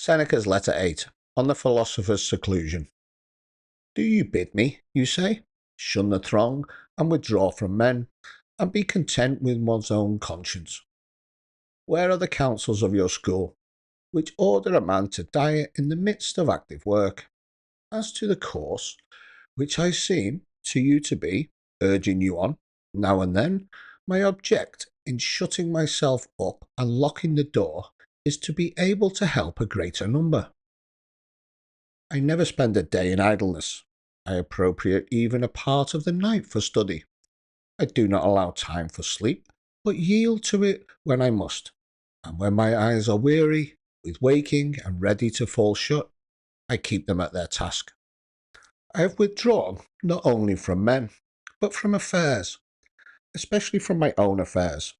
Seneca's Letter 8, on the Philosopher's Seclusion. Do you bid me, you say, shun the throng and withdraw from men, and be content with one's own conscience? Where are the counsels of your school, which order a man to diet in the midst of active work? As to the course, which I seem to you to be, urging you on, now and then, my object in shutting myself up and locking the door is to be able to help a greater number. I never spend a day in idleness. I appropriate even a part of the night for study. I do not allow time for sleep, but yield to it when I must. And when my eyes are weary with waking and ready to fall shut, I keep them at their task. I have withdrawn not only from men, but from affairs, especially from my own affairs.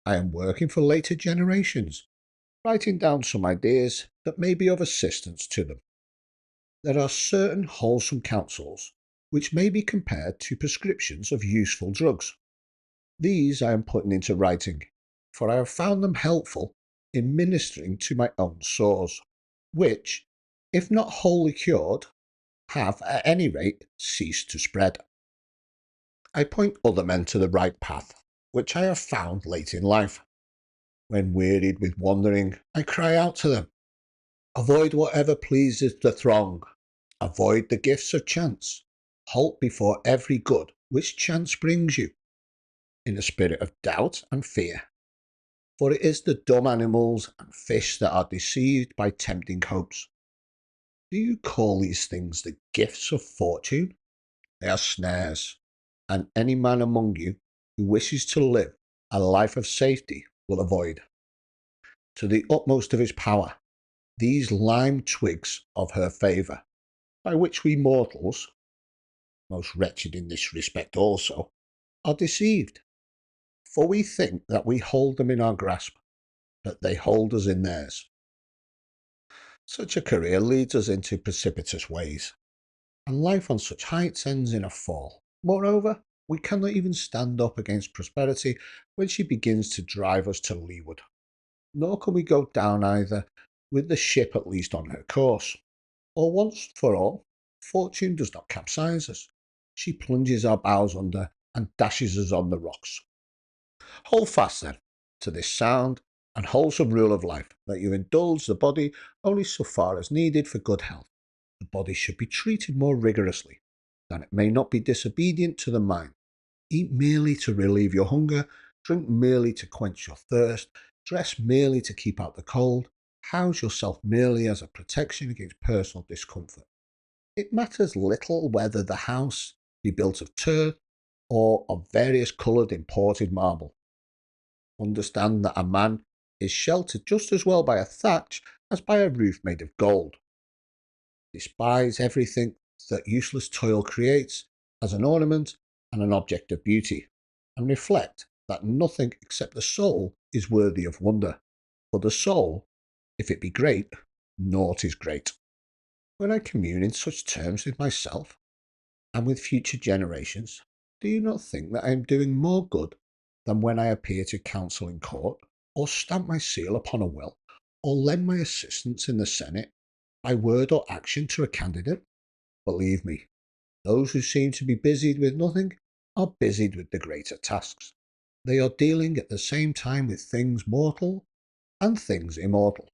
I am working for later generations, writing down some ideas that may be of assistance to them. There are certain wholesome counsels which may be compared to prescriptions of useful drugs. These I am putting into writing, for I have found them helpful in ministering to my own sores, which, if not wholly cured, have at any rate ceased to spread. I point other men to the right path, which I have found late in life. When wearied with wandering, I cry out to them, avoid whatever pleases the throng, avoid the gifts of chance, halt before every good which chance brings you, in a spirit of doubt and fear. For it is the dumb animals and fish that are deceived by tempting hopes. Do you call these things the gifts of fortune? They are snares, and any man among you who wishes to live a life of safety will avoid, to the utmost of his power, these lime twigs of her favour, by which we mortals, most wretched in this respect also, are deceived. For we think that we hold them in our grasp, but they hold us in theirs. Such a career leads us into precipitous ways, and life on such heights ends in a fall. Moreover, we cannot even stand up against prosperity when she begins to drive us to leeward. Nor can we go down either, with the ship at least on her course. Or once for all, fortune does not capsize us. She plunges our bows under and dashes us on the rocks. Hold fast, then, to this sound and wholesome rule of life, that you indulge the body only so far as needed for good health. The body should be treated more rigorously, that it may not be disobedient to the mind. Eat merely to relieve your hunger, drink merely to quench your thirst, dress merely to keep out the cold, house yourself merely as a protection against personal discomfort. It matters little whether the house be built of turf or of various coloured imported marble. Understand that a man is sheltered just as well by a thatch as by a roof made of gold. Despise everything that useless toil creates as an ornament and an object of beauty, and reflect that nothing except the soul is worthy of wonder. For the soul, if it be great, naught is great. When I commune in such terms with myself and with future generations, do you not think that I am doing more good than when I appear to counsel in court, or stamp my seal upon a will, or lend my assistance in the Senate by word or action to a candidate? Believe me, those who seem to be busied with nothing are busied with the greater tasks. They are dealing at the same time with things mortal and things immortal.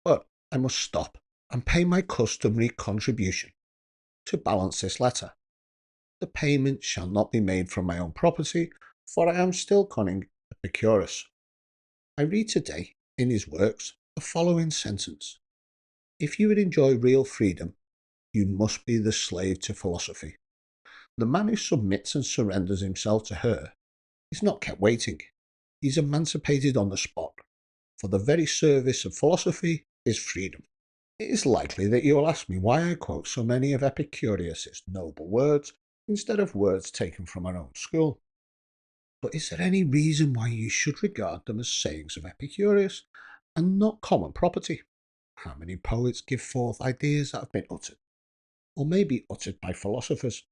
But I must stop and pay my customary contribution to balance this letter. The payment shall not be made from my own property, for I am still cunning Epicurus. I read today in his works the following sentence: if you would enjoy real freedom, you must be the slave to philosophy. The man who submits and surrenders himself to her is not kept waiting. He is emancipated on the spot, for the very service of philosophy is freedom. It is likely that you will ask me why I quote so many of Epicurus's noble words instead of words taken from our own school. But is there any reason why you should regard them as sayings of Epicurus and not common property? How many poets give forth ideas that have been uttered, or may be uttered by philosophers?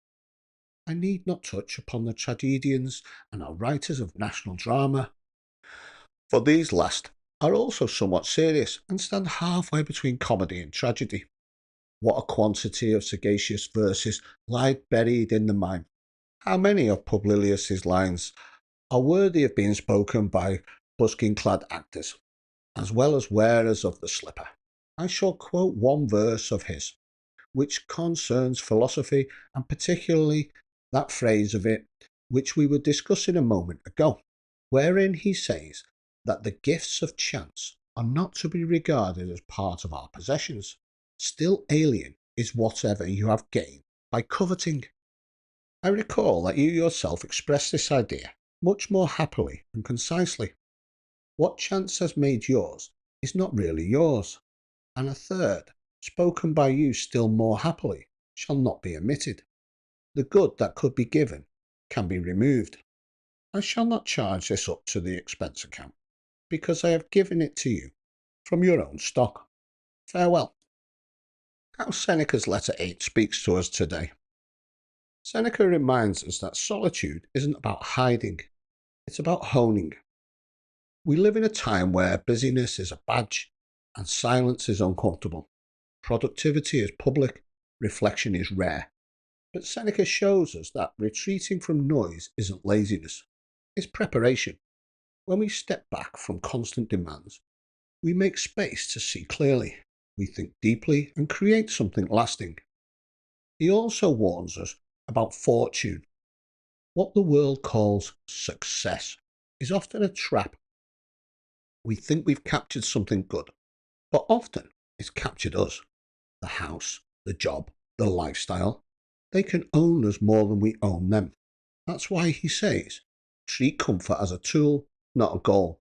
I need not touch upon the tragedians and our writers of national drama, for these last are also somewhat serious and stand halfway between comedy and tragedy. What a quantity of sagacious verses lie buried in the mind. How many of Publilius's lines are worthy of being spoken by buskin-clad actors, as well as wearers of the slipper? I shall quote one verse of his, which concerns philosophy, and particularly that phrase of it which we were discussing a moment ago, wherein he says that the gifts of chance are not to be regarded as part of our possessions. Still alien is whatever you have gained by coveting. I recall that you yourself expressed this idea much more happily and concisely. What chance has made yours is not really yours, and a third, spoken by you still more happily, shall not be omitted. The good that could be given can be removed. I shall not charge this up to the expense account, because I have given it to you from your own stock. Farewell. How Seneca's letter 8 speaks to us today. Seneca reminds us that solitude isn't about hiding, it's about honing. We live in a time where busyness is a badge and silence is uncomfortable. Productivity is public, reflection is rare. But Seneca shows us that retreating from noise isn't laziness, it's preparation. When we step back from constant demands, we make space to see clearly, we think deeply and create something lasting. He also warns us about fortune. What the world calls success is often a trap. We think we've captured something good, but often it's captured us. The house, the job, the lifestyle. They can own us more than we own them. That's why he says, treat comfort as a tool, not a goal.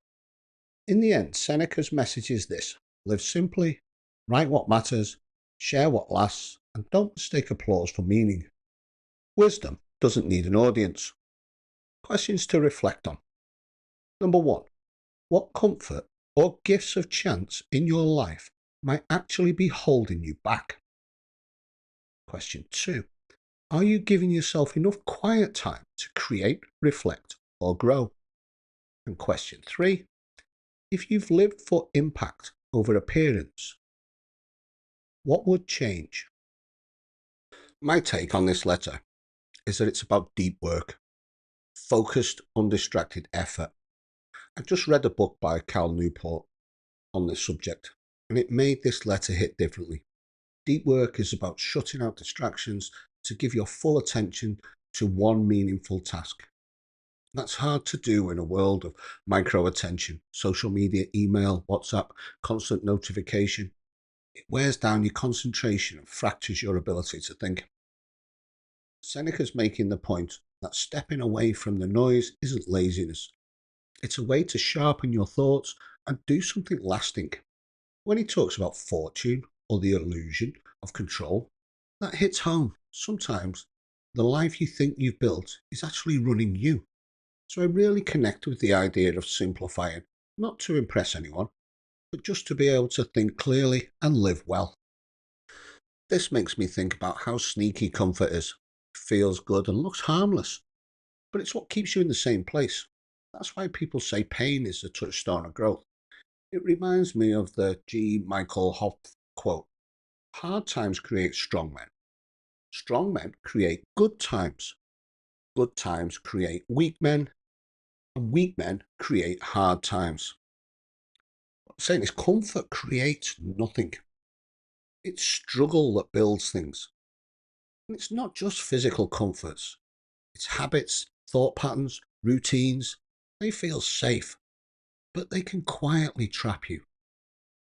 In the end, Seneca's message is this: live simply, write what matters, share what lasts, and don't mistake applause for meaning. Wisdom doesn't need an audience. Questions to reflect on. Number 1. What comfort or gifts of chance in your life might actually be holding you back? Question 2. Are you giving yourself enough quiet time to create, reflect, or grow? And question 3. If you've lived for impact over appearance, what would change? My take on this letter is that it's about deep work, focused, undistracted effort. I just read a book by Cal Newport on this subject, and it made this letter hit differently. Deep work is about shutting out distractions to give your full attention to one meaningful task. That's hard to do in a world of micro attention, social media, email, WhatsApp, constant notification. It wears down your concentration and fractures your ability to think. Seneca's making the point that stepping away from the noise isn't laziness. It's a way to sharpen your thoughts and do something lasting. When he talks about fortune or the illusion of control, that hits home. Sometimes the life you think you've built is actually running you. So I really connect with the idea of simplifying, not to impress anyone, but just to be able to think clearly and live well. This makes me think about how sneaky comfort is. It feels good and looks harmless, but it's what keeps you in the same place. That's why people say pain is the touchstone of growth. It reminds me of the G. Michael Hopf quote: hard times create strong men. Strong men create good times. Good times create weak men. And weak men create hard times. What I'm saying is comfort creates nothing. It's struggle that builds things. And it's not just physical comforts. It's habits, thought patterns, routines. They feel safe, but they can quietly trap you.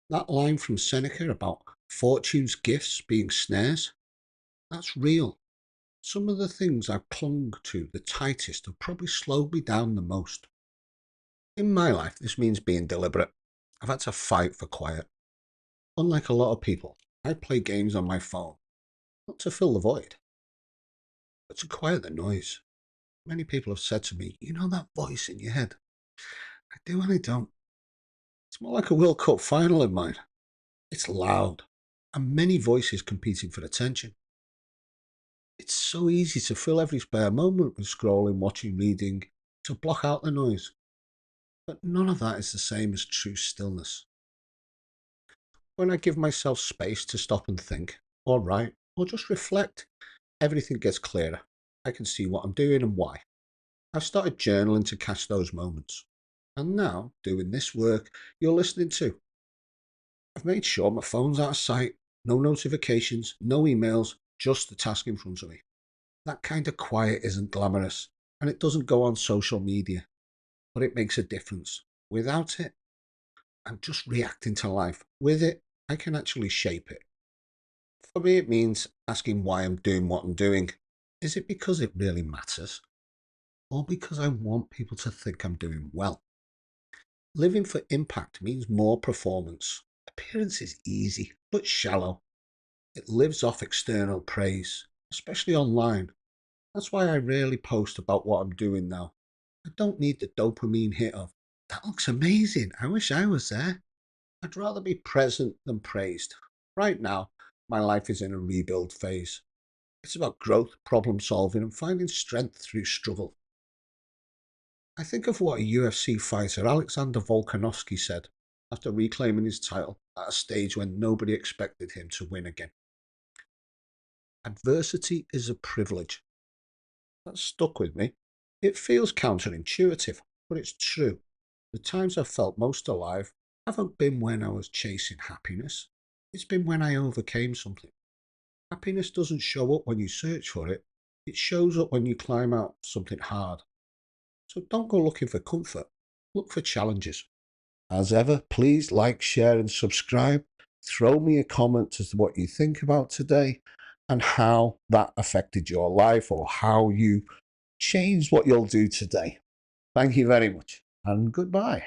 That line from Seneca about fortune's gifts being snares, that's real. Some of the things I've clung to the tightest have probably slowed me down the most. In my life, this means being deliberate. I've had to fight for quiet. Unlike a lot of people, I play games on my phone, not to fill the void, but to quiet the noise. Many people have said to me, you know that voice in your head? I do and I don't. It's more like a World Cup final in mine. It's loud, and many voices competing for attention. It's so easy to fill every spare moment with scrolling, watching, reading, to block out the noise. But none of that is the same as true stillness. When I give myself space to stop and think, or write, or just reflect, everything gets clearer. I can see what I'm doing and why. I've started journaling to catch those moments. And now, doing this work you're listening to, I've made sure my phone's out of sight, no notifications, no emails, just the task in front of me. That kind of quiet isn't glamorous, and it doesn't go on social media, but it makes a difference. Without it, I'm just reacting to life. With it, I can actually shape it. For me, it means asking why I'm doing what I'm doing. Is it because it really matters? Or because I want people to think I'm doing well? Living for impact means more performance. Appearance is easy, but shallow. It lives off external praise, especially online. That's why I rarely post about what I'm doing now. I don't need the dopamine hit of, that looks amazing, I wish I was there. I'd rather be present than praised. Right now, my life is in a rebuild phase. It's about growth, problem solving, and finding strength through struggle. I think of what a UFC fighter Alexander Volkanovski said after reclaiming his title at a stage when nobody expected him to win again. Adversity is a privilege. That stuck with me. It feels counterintuitive, but it's true. The times I've felt most alive haven't been when I was chasing happiness. It's been when I overcame something. Happiness doesn't show up when you search for it. It shows up when you climb out something hard. So don't go looking for comfort. Look for challenges. As ever, please like, share, and subscribe. Throw me a comment as to what you think about today and how that affected your life or how you changed what you'll do today. Thank you very much and goodbye.